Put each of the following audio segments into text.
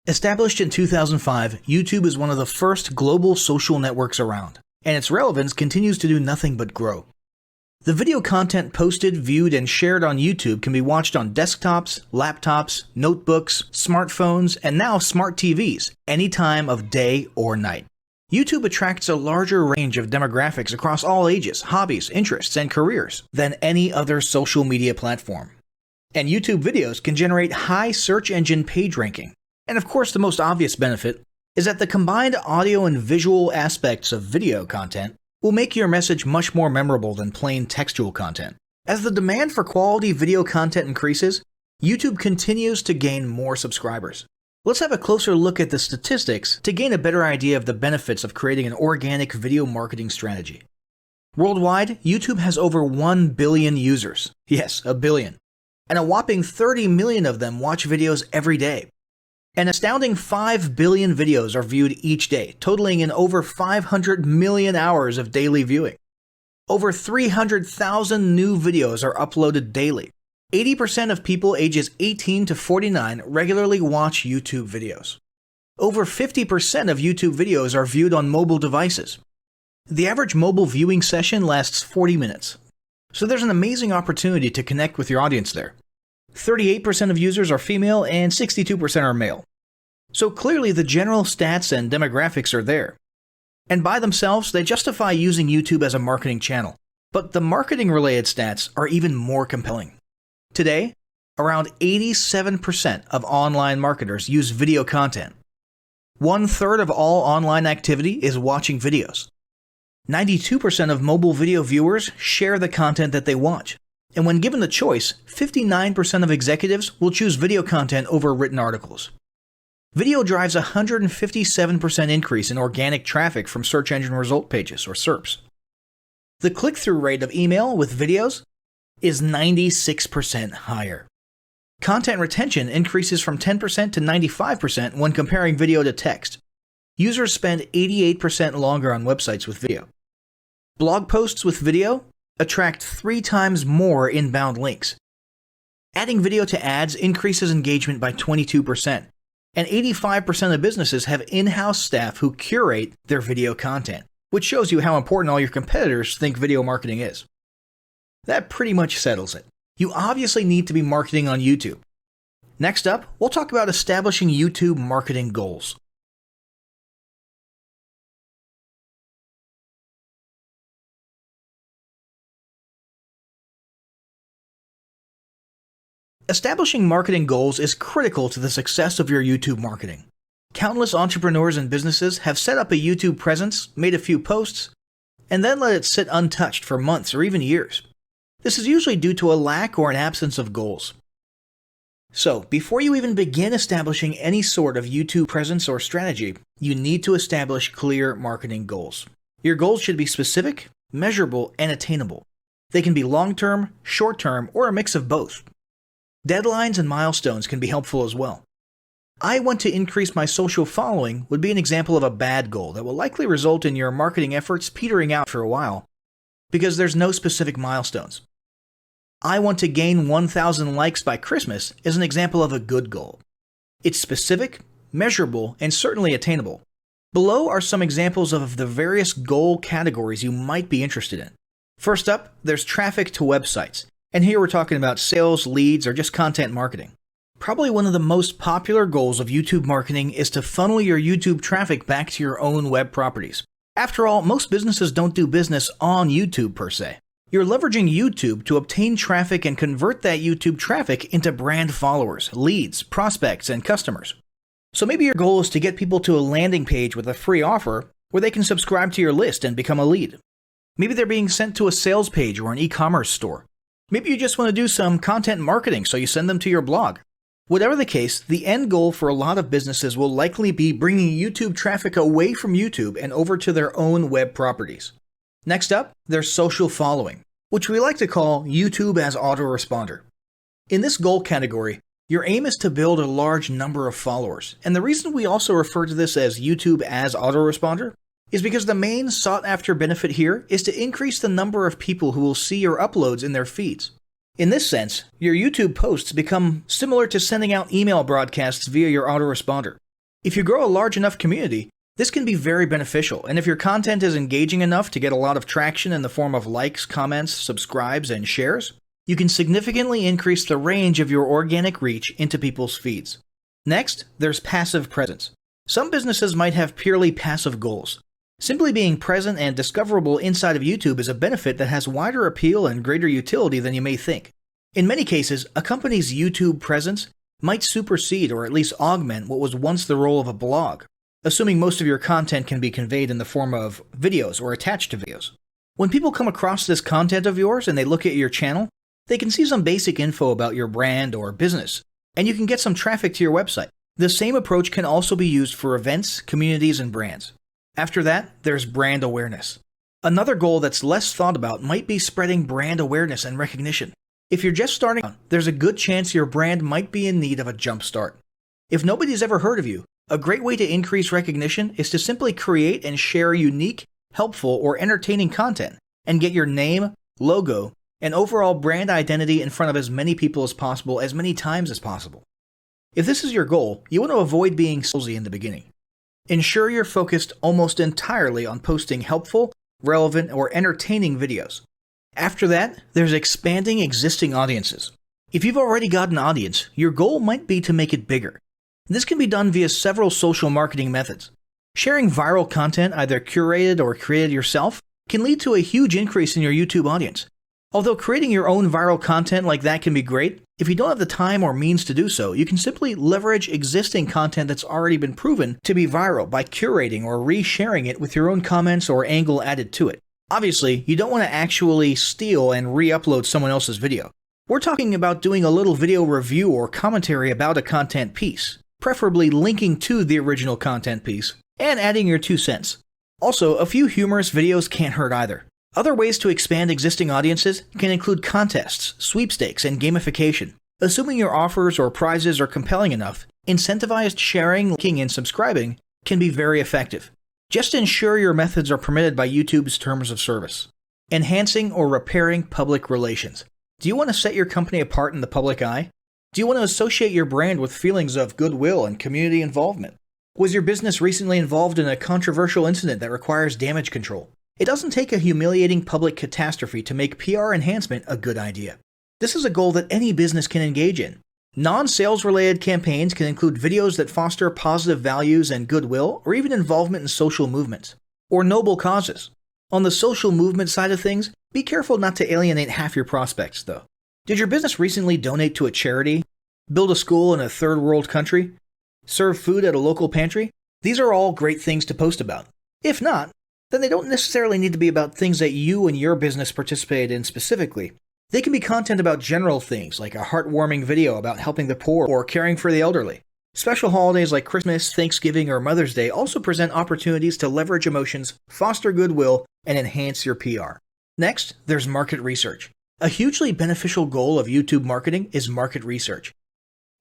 Established in 2005, YouTube is one of the first global social networks around, and its relevance continues to do nothing but grow. The video content posted, viewed, and shared on YouTube can be watched on desktops, laptops, notebooks, smartphones, and now smart TVs, any time of day or night. YouTube attracts a larger range of demographics across all ages, hobbies, interests, and careers than any other social media platform. And YouTube videos can generate high search engine page ranking. And of course, the most obvious benefit is that the combined audio and visual aspects of video content will make your message much more memorable than plain textual content. As the demand for quality video content increases, YouTube continues to gain more subscribers. Let's have a closer look at the statistics to gain a better idea of the benefits of creating an organic video marketing strategy. Worldwide, YouTube has over 1 billion users. Yes, a billion. And a whopping 30 million of them watch videos every day. An astounding 5 billion videos are viewed each day, totaling in over 500 million hours of daily viewing. Over 300,000 new videos are uploaded daily. 80% of people ages 18 to 49 regularly watch YouTube videos. Over 50% of YouTube videos are viewed on mobile devices. The average mobile viewing session lasts 40 minutes. So there's an amazing opportunity to connect with your audience there. 38% of users are female and 62% are male. So clearly the general stats and demographics are there. And by themselves, they justify using YouTube as a marketing channel. But the marketing-related stats are even more compelling. Today, around 87% of online marketers use video content. 1/3 of all online activity is watching videos. 92% of mobile video viewers share the content that they watch. And when given the choice, 59% of executives will choose video content over written articles. Video drives a 157% increase in organic traffic from search engine result pages, or SERPs. The click-through rate of email with videos is 96% higher. Content retention increases from 10% to 95% when comparing video to text. Users spend 88% longer on websites with video. Blog posts with video attract 3 times more inbound links. Adding video to ads increases engagement by 22%, and 85% of businesses have in-house staff who curate their video content, which shows you how important all your competitors think video marketing is. That pretty much settles it. You obviously need to be marketing on YouTube. Next up, we'll talk about establishing YouTube marketing goals. Establishing marketing goals is critical to the success of your YouTube marketing. Countless entrepreneurs and businesses have set up a YouTube presence, made a few posts, and then let it sit untouched for months or even years. This is usually due to a lack or an absence of goals. So, before you even begin establishing any sort of YouTube presence or strategy, you need to establish clear marketing goals. Your goals should be specific, measurable, and attainable. They can be long-term, short-term, or a mix of both. Deadlines and milestones can be helpful as well. I want to increase my social following would be an example of a bad goal that will likely result in your marketing efforts petering out for a while because there's no specific milestones. I want to gain 1,000 likes by Christmas is an example of a good goal. It's specific, measurable, and certainly attainable. Below are some examples of the various goal categories you might be interested in. First up, there's traffic to websites. And here we're talking about sales, leads, or just content marketing. Probably one of the most popular goals of YouTube marketing is to funnel your YouTube traffic back to your own web properties. After all, most businesses don't do business on YouTube per se. You're leveraging YouTube to obtain traffic and convert that YouTube traffic into brand followers, leads, prospects, and customers. So maybe your goal is to get people to a landing page with a free offer where they can subscribe to your list and become a lead. Maybe they're being sent to a sales page or an e-commerce store. Maybe you just want to do some content marketing, so you send them to your blog. Whatever the case, the end goal for a lot of businesses will likely be bringing YouTube traffic away from YouTube and over to their own web properties. Next up, there's social following, which we like to call YouTube as autoresponder. In this goal category, your aim is to build a large number of followers, and the reason we also refer to this as YouTube as autoresponder is because the main sought-after benefit here is to increase the number of people who will see your uploads in their feeds. In this sense, your YouTube posts become similar to sending out email broadcasts via your autoresponder. If you grow a large enough community, this can be very beneficial, and if your content is engaging enough to get a lot of traction in the form of likes, comments, subscribes, and shares, you can significantly increase the range of your organic reach into people's feeds. Next, there's passive presence. Some businesses might have purely passive goals. Simply being present and discoverable inside of YouTube is a benefit that has wider appeal and greater utility than you may think. In many cases, a company's YouTube presence might supersede or at least augment what was once the role of a blog, assuming most of your content can be conveyed in the form of videos or attached to videos. When people come across this content of yours and they look at your channel, they can see some basic info about your brand or business, and you can get some traffic to your website. The same approach can also be used for events, communities, and brands. After that, there's brand awareness. Another goal that's less thought about might be spreading brand awareness and recognition. If you're just starting out, there's a good chance your brand might be in need of a jump start. If nobody's ever heard of you, a great way to increase recognition is to simply create and share unique, helpful, or entertaining content and get your name, logo, and overall brand identity in front of as many people as possible as many times as possible. If this is your goal, you want to avoid being salesy in the beginning. Ensure you're focused almost entirely on posting helpful, relevant, or entertaining videos. After that, there's expanding existing audiences. If you've already got an audience, your goal might be to make it bigger. This can be done via several social marketing methods. Sharing viral content, either curated or created yourself, can lead to a huge increase in your YouTube audience. Although creating your own viral content like that can be great, if you don't have the time or means to do so, you can simply leverage existing content that's already been proven to be viral by curating or resharing it with your own comments or angle added to it. Obviously, you don't want to actually steal and re-upload someone else's video. We're talking about doing a little video review or commentary about a content piece, preferably linking to the original content piece, and adding your 2 cents. Also, a few humorous videos can't hurt either. Other ways to expand existing audiences can include contests, sweepstakes, and gamification. Assuming your offers or prizes are compelling enough, incentivized sharing, liking, and subscribing can be very effective. Just ensure your methods are permitted by YouTube's terms of service. Enhancing or repairing public relations. Do you want to set your company apart in the public eye? Do you want to associate your brand with feelings of goodwill and community involvement? Was your business recently involved in a controversial incident that requires damage control? It doesn't take a humiliating public catastrophe to make PR enhancement a good idea. This is a goal that any business can engage in. Non-sales related campaigns can include videos that foster positive values and goodwill, or even involvement in social movements, or noble causes. On the social movement side of things, be careful not to alienate half your prospects, though. Did your business recently donate to a charity? Build a school in a third world country? Serve food at a local pantry? These are all great things to post about. If not, then they don't necessarily need to be about things that you and your business participated in specifically. They can be content about general things, like a heartwarming video about helping the poor or caring for the elderly. Special holidays like Christmas, Thanksgiving, or Mother's Day also present opportunities to leverage emotions, foster goodwill, and enhance your PR. Next, there's market research. A hugely beneficial goal of YouTube marketing is market research.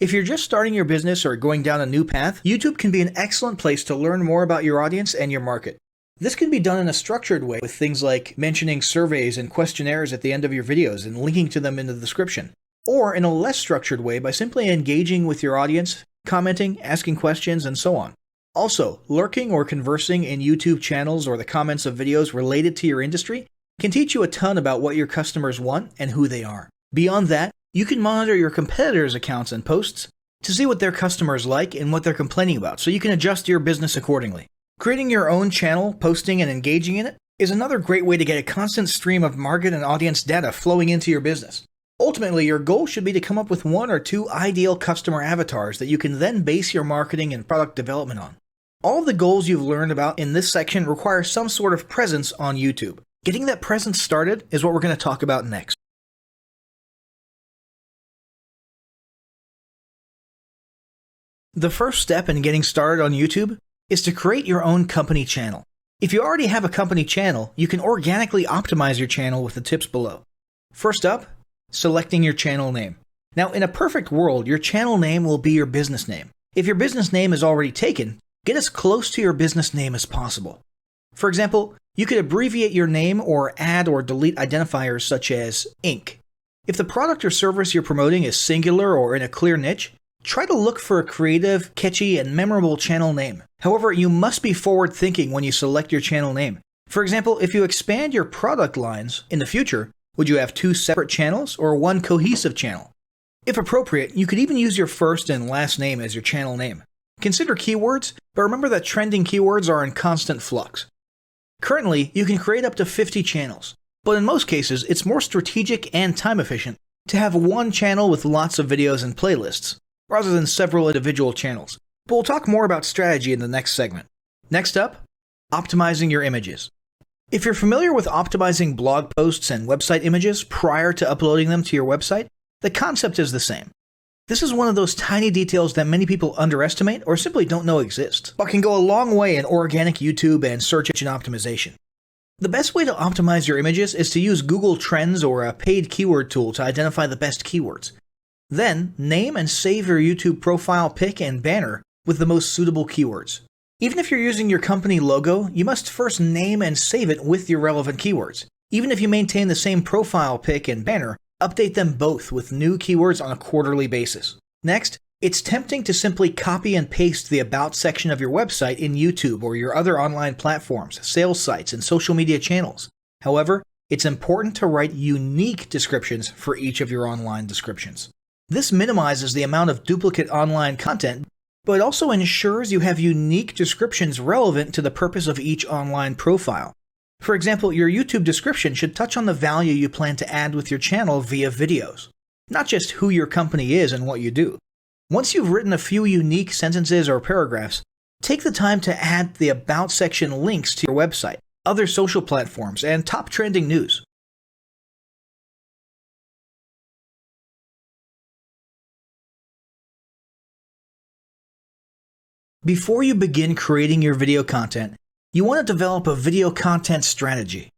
If you're just starting your business or going down a new path, YouTube can be an excellent place to learn more about your audience and your market. This can be done in a structured way with things like mentioning surveys and questionnaires at the end of your videos and linking to them in the description, or in a less structured way by simply engaging with your audience, commenting, asking questions, and so on. Also, lurking or conversing in YouTube channels or the comments of videos related to your industry can teach you a ton about what your customers want and who they are. Beyond that, you can monitor your competitors' accounts and posts to see what their customers like and what they're complaining about, so you can adjust your business accordingly. Creating your own channel, posting, and engaging in it is another great way to get a constant stream of market and audience data flowing into your business. Ultimately, your goal should be to come up with 1 or 2 ideal customer avatars that you can then base your marketing and product development on. All of the goals you've learned about in this section require some sort of presence on YouTube. Getting that presence started is what we're going to talk about next. The first step in getting started on YouTube is to create your own company channel. If you already have a company channel, you can organically optimize your channel with the tips below. First up, selecting your channel name. Now, in a perfect world, your channel name will be your business name. If your business name is already taken, get as close to your business name as possible. For example, you could abbreviate your name or add or delete identifiers such as Inc. If the product or service you're promoting is singular or in a clear niche, try to look for a creative, catchy, and memorable channel name. However, you must be forward-thinking when you select your channel name. For example, if you expand your product lines in the future, would you have 2 separate channels or one cohesive channel? If appropriate, you could even use your first and last name as your channel name. Consider keywords, but remember that trending keywords are in constant flux. Currently, you can create up to 50 channels, but in most cases, it's more strategic and time efficient to have one channel with lots of videos and playlists, rather than several individual channels. But we'll talk more about strategy in the next segment. Next up, optimizing your images. If you're familiar with optimizing blog posts and website images prior to uploading them to your website, the concept is the same. This is one of those tiny details that many people underestimate or simply don't know exist, but can go a long way in organic YouTube and search engine optimization. The best way to optimize your images is to use Google Trends or a paid keyword tool to identify the best keywords. Then, name and save your YouTube profile pic and banner with the most suitable keywords. Even if you're using your company logo, you must first name and save it with your relevant keywords. Even if you maintain the same profile pic and banner, update them both with new keywords on a quarterly basis. Next, it's tempting to simply copy and paste the About section of your website in YouTube or your other online platforms, sales sites, and social media channels. However, it's important to write unique descriptions for each of your online descriptions. This minimizes the amount of duplicate online content, but it also ensures you have unique descriptions relevant to the purpose of each online profile. For example, your YouTube description should touch on the value you plan to add with your channel via videos, not just who your company is and what you do. Once you've written a few unique sentences or paragraphs, take the time to add the About section links to your website, other social platforms, and top trending news. Before you begin creating your video content, you want to develop a video content strategy.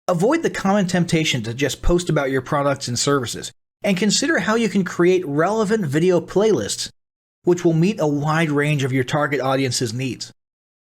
Avoid the common temptation to just post about your products and services, and consider how you can create relevant video playlists which will meet a wide range of your target audience's needs.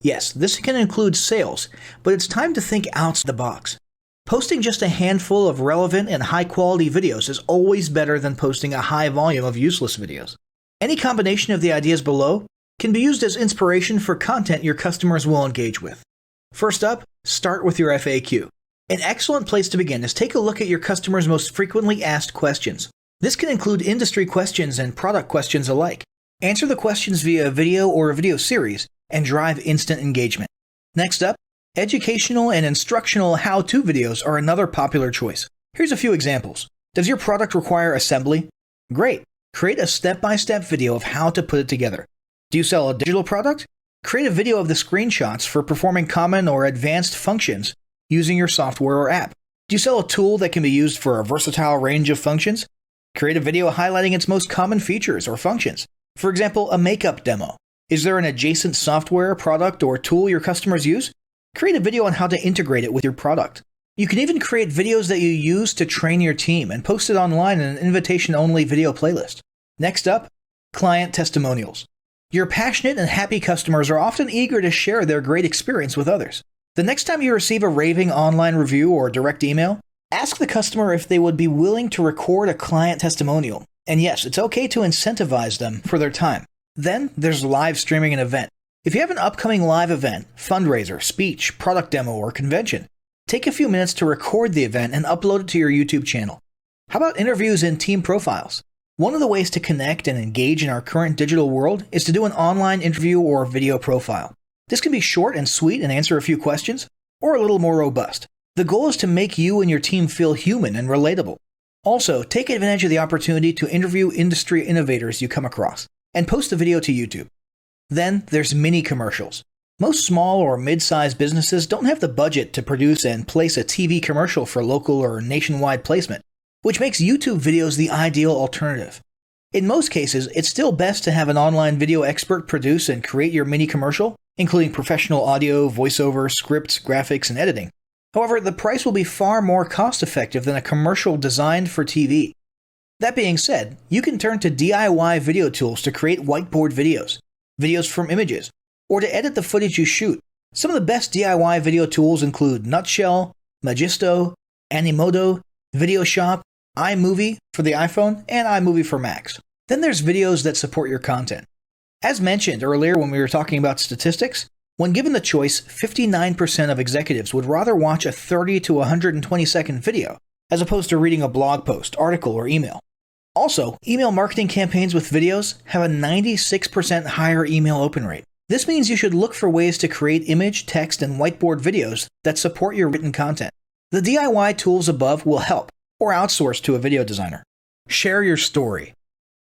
Yes, this can include sales, but it's time to think outside the box. Posting just a handful of relevant and high-quality videos is always better than posting a high volume of useless videos. Any combination of the ideas below can be used as inspiration for content your customers will engage with. First up, start with your FAQ. An excellent place to begin is take a look at your customers' most frequently asked questions. This can include industry questions and product questions alike. Answer the questions via a video or a video series and drive instant engagement. Next up, educational and instructional how-to videos are another popular choice. Here's a few examples. Does your product require assembly? Great. Create a step-by-step video of how to put it together. Do you sell a digital product? Create a video of the screenshots for performing common or advanced functions using your software or app. Do you sell a tool that can be used for a versatile range of functions? Create a video highlighting its most common features or functions. For example, a makeup demo. Is there an adjacent software, product, or tool your customers use? Create a video on how to integrate it with your product. You can even create videos that you use to train your team and post it online in an invitation-only video playlist. Next up, client testimonials. Your passionate and happy customers are often eager to share their great experience with others. The next time you receive a raving online review or direct email, ask the customer if they would be willing to record a client testimonial. And yes, it's okay to incentivize them for their time. Then there's live streaming an event. If you have an upcoming live event, fundraiser, speech, product demo, or convention, take a few minutes to record the event and upload it to your YouTube channel. How about interviews and team profiles? One of the ways to connect and engage in our current digital world is to do an online interview or video profile. This can be short and sweet and answer a few questions, or a little more robust. The goal is to make you and your team feel human and relatable. Also, take advantage of the opportunity to interview industry innovators you come across, and post the video to YouTube. Then there's mini commercials. Most small or mid-sized businesses don't have the budget to produce and place a TV commercial for local or nationwide placement, which makes YouTube videos the ideal alternative. In most cases, it's still best to have an online video expert produce and create your mini commercial, including professional audio, voiceover, scripts, graphics, and editing. However, the price will be far more cost-effective than a commercial designed for TV. That being said, you can turn to DIY video tools to create whiteboard videos, videos from images, or to edit the footage you shoot. Some of the best DIY video tools include Nutshell, Magisto, Animoto, Videoshop, iMovie for the iPhone, and iMovie for Macs. Then there's videos that support your content. As mentioned earlier when we were talking about statistics, when given the choice, 59% of executives would rather watch a 30 to 120-second video as opposed to reading a blog post, article, or email. Also, email marketing campaigns with videos have a 96% higher email open rate. This means you should look for ways to create image, text, and whiteboard videos that support your written content. The DIY tools above will help, or outsource to a video designer. Share your story.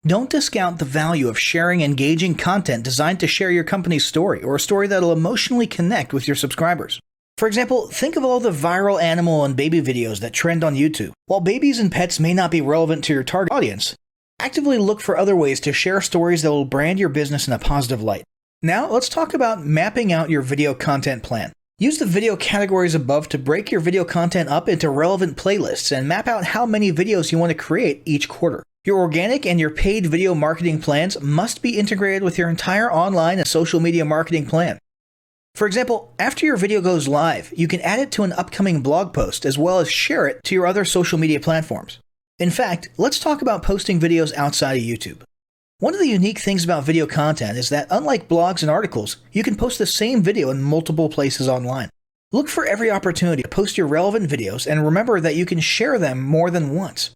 Don't discount the value of sharing engaging content designed to share your company's story, or a story that'll emotionally connect with your subscribers. For example, think of all the viral animal and baby videos that trend on YouTube. While babies and pets may not be relevant to your target audience, actively look for other ways to share stories that will brand your business in a positive light. Now, let's talk about mapping out your video content plan. Use the video categories above to break your video content up into relevant playlists and map out how many videos you want to create each quarter. Your organic and your paid video marketing plans must be integrated with your entire online and social media marketing plan. For example, after your video goes live, you can add it to an upcoming blog post as well as share it to your other social media platforms. In fact, let's talk about posting videos outside of YouTube. One of the unique things about video content is that unlike blogs and articles, you can post the same video in multiple places online. Look for every opportunity to post your relevant videos and remember that you can share them more than once.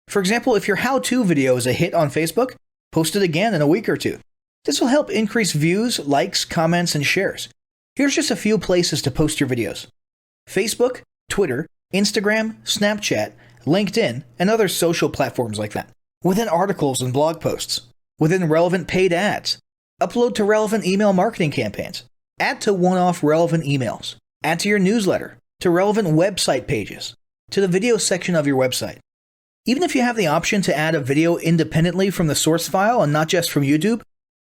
For example, if your how-to video is a hit on Facebook, post it again in a week or two. This will help increase views, likes, comments, and shares. Here's just a few places to post your videos: Facebook, Twitter, Instagram, Snapchat, LinkedIn, and other social platforms like that. Within articles and blog posts. Within relevant paid ads. Upload to relevant email marketing campaigns. Add to one-off relevant emails. Add to your newsletter. To relevant website pages. To the video section of your website. Even if you have the option to add a video independently from the source file and not just from YouTube,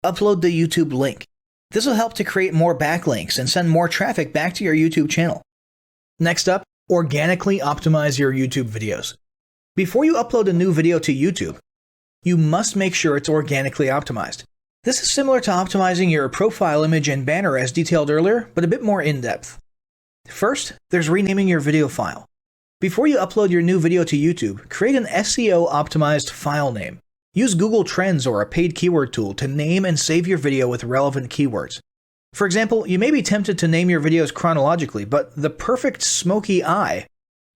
upload the YouTube link. This will help to create more backlinks and send more traffic back to your YouTube channel. Next up, organically optimize your YouTube videos. Before you upload a new video to YouTube, you must make sure it's organically optimized. This is similar to optimizing your profile image and banner as detailed earlier, but a bit more in-depth. First, there's renaming your video file. Before you upload your new video to YouTube, create an SEO-optimized file name. Use Google Trends or a paid keyword tool to name and save your video with relevant keywords. For example, you may be tempted to name your videos chronologically, but the perfect smoky eye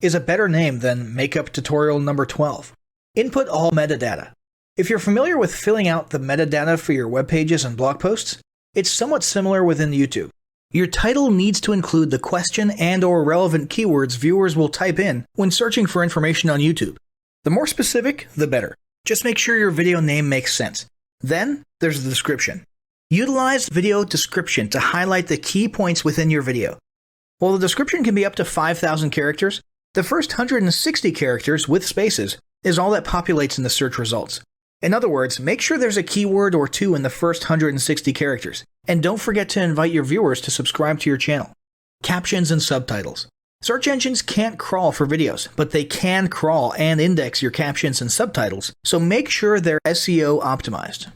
is a better name than makeup tutorial number 12. Input all metadata. If you're familiar with filling out the metadata for your web pages and blog posts, it's somewhat similar within YouTube. Your title needs to include the question and/or relevant keywords viewers will type in when searching for information on YouTube. The more specific, the better. Just make sure your video name makes sense. Then, there's the description. Utilize video description to highlight the key points within your video. While the description can be up to 5,000 characters, the first 160 characters with spaces is all that populates in the search results. In other words, make sure there's a keyword or two in the first 160 characters, and don't forget to invite your viewers to subscribe to your channel. Captions and subtitles. Search engines can't crawl for videos, but they can crawl and index your captions and subtitles, so make sure they're SEO optimized.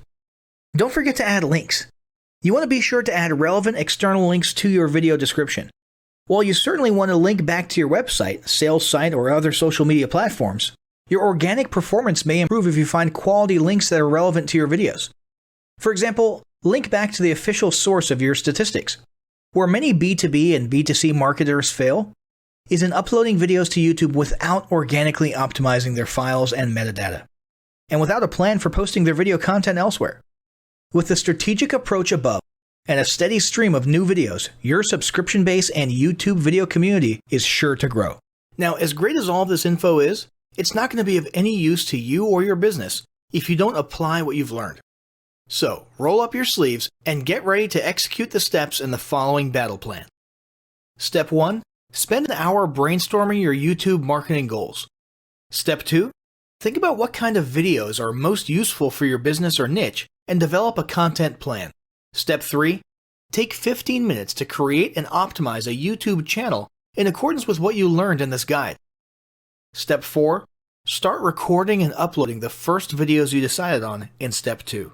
Don't forget to add links. You want to be sure to add relevant external links to your video description. While you certainly want to link back to your website, sales site, or other social media platforms, your organic performance may improve if you find quality links that are relevant to your videos. For example, link back to the official source of your statistics. Where many B2B and B2C marketers fail is in uploading videos to YouTube without organically optimizing their files and metadata, and without a plan for posting their video content elsewhere. With the strategic approach above and a steady stream of new videos, your subscription base and YouTube video community is sure to grow. Now, as great as all of this info is, it's not going to be of any use to you or your business if you don't apply what you've learned. So, roll up your sleeves and get ready to execute the steps in the following battle plan. Step 1. Spend an hour brainstorming your YouTube marketing goals. Step 2. Think about what kind of videos are most useful for your business or niche and develop a content plan. Step 3. Take 15 minutes to create and optimize a YouTube channel in accordance with what you learned in this guide. Step 4. Start recording and uploading the first videos you decided on in Step 2.